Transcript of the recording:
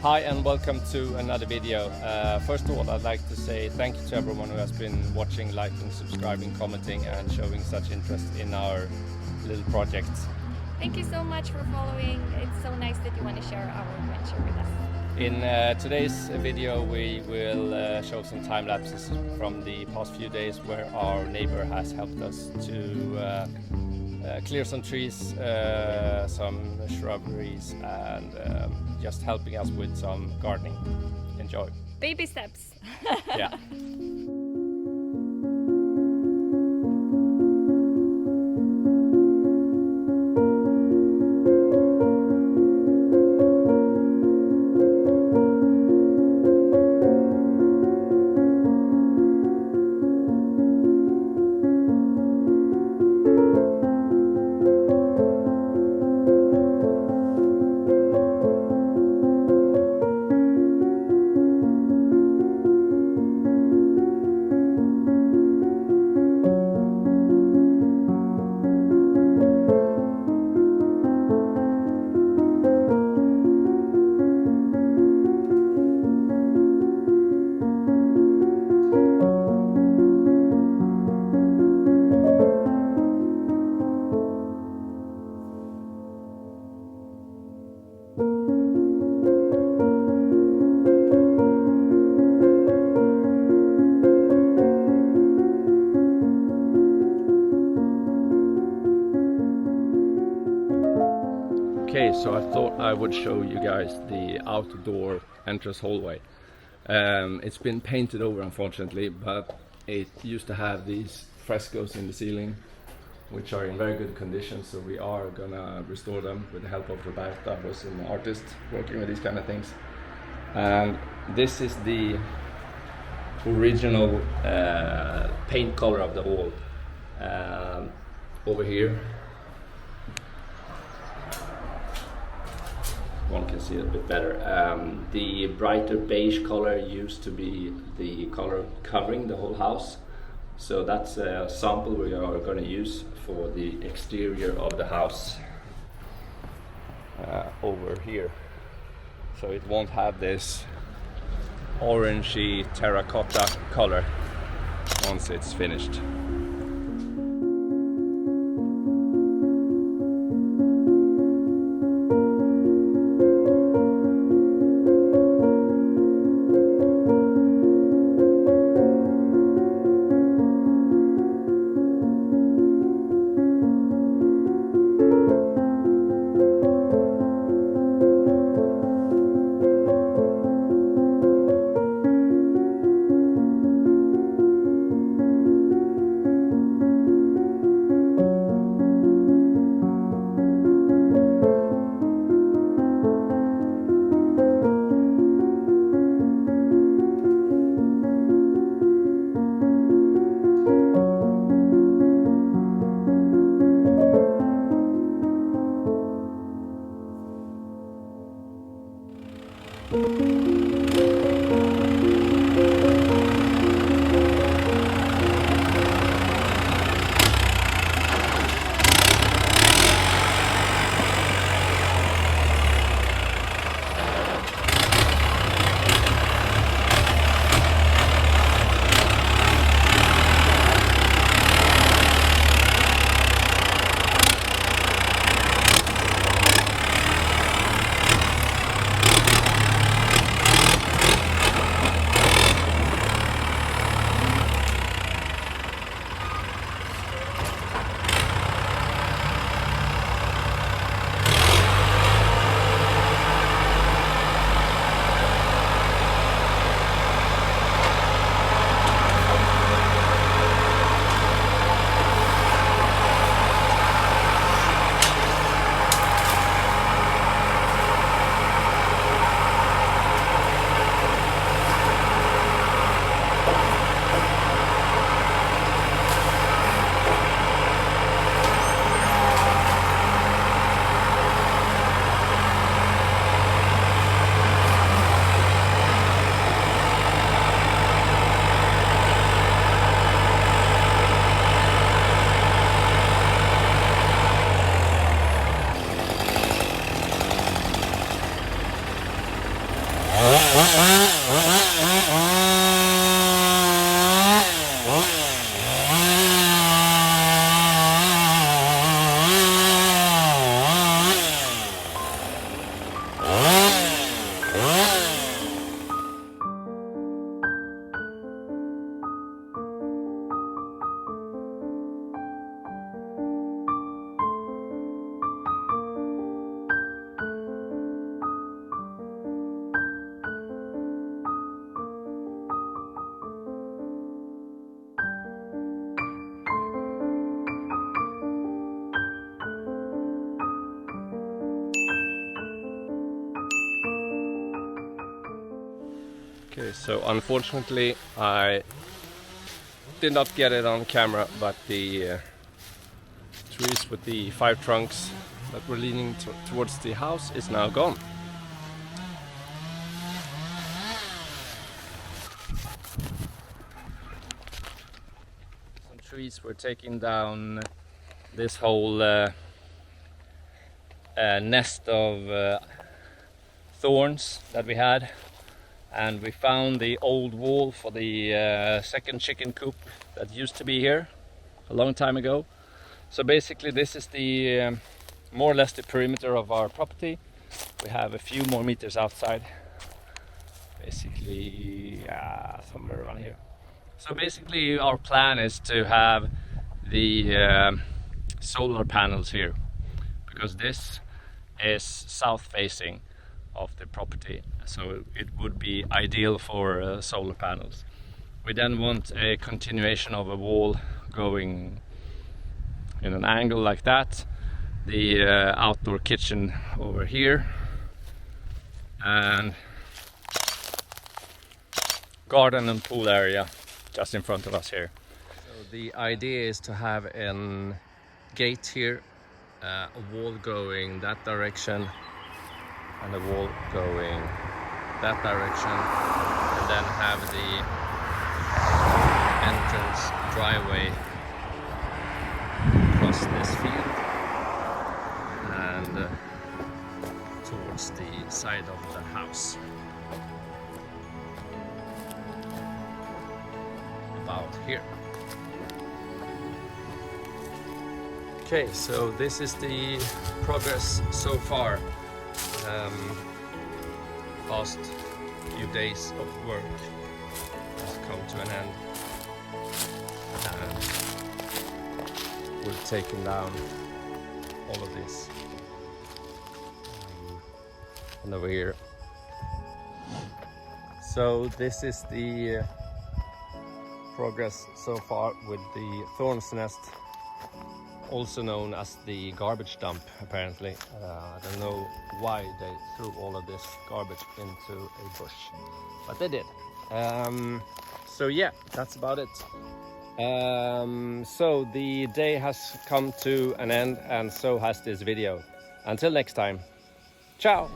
Hi and welcome to another video. First of all, I'd like to say thank you to everyone who has been watching, liking, subscribing, commenting and showing such interest in our little project. Thank you so much for following. It's so nice that you want to share our adventure with us. In today's video we will show some time lapses from the past few days where our neighbor has helped us to clear some trees, some shrubberies and just helping us with some gardening. Enjoy. Baby steps. Yeah. Okay, so I thought I would show you guys the outdoor entrance hallway. It's been painted over unfortunately, but it used to have these frescoes in the ceiling which are in very good condition, so we are gonna restore them with the help of Roberta, who's an artist working with these kind of things. And this is the original paint color of the wall. Over here one can see it a bit better. The brighter beige color used to be the color covering the whole house. So that's a sample we are going to use for the exterior of the house over here. So it won't have this orangey terracotta color once it's finished. Okay, so unfortunately I did not get it on camera, but the trees with the 5 trunks that were leaning towards the house is now gone. Some trees were taking down this whole nest of thorns that we had, and we found the old wall for the second chicken coop that used to be here a long time ago. So basically this is the more or less the perimeter of our property. We have a few more meters outside, basically somewhere around here. So basically our plan is to have the solar panels here, because this is south facing of the property, so it would be ideal for solar panels. We then want a continuation of a wall going in an angle like that, the outdoor kitchen over here, and garden and pool area just in front of us here. So the idea is to have a gate here, a wall going that direction, and a wall going that direction, and then have the entrance driveway across this field and towards the side of the house. About here. Okay, so this is the progress so far. Past few days of work has come to an end, and we've taken down all of this, and over here. So this is the progress so far with the thorn's nest, also known as the garbage dump, apparently. I don't know why they threw all of this garbage into a bush, but they did. So yeah, that's about it. So the day has come to an end, and so has this video. Until next time, ciao!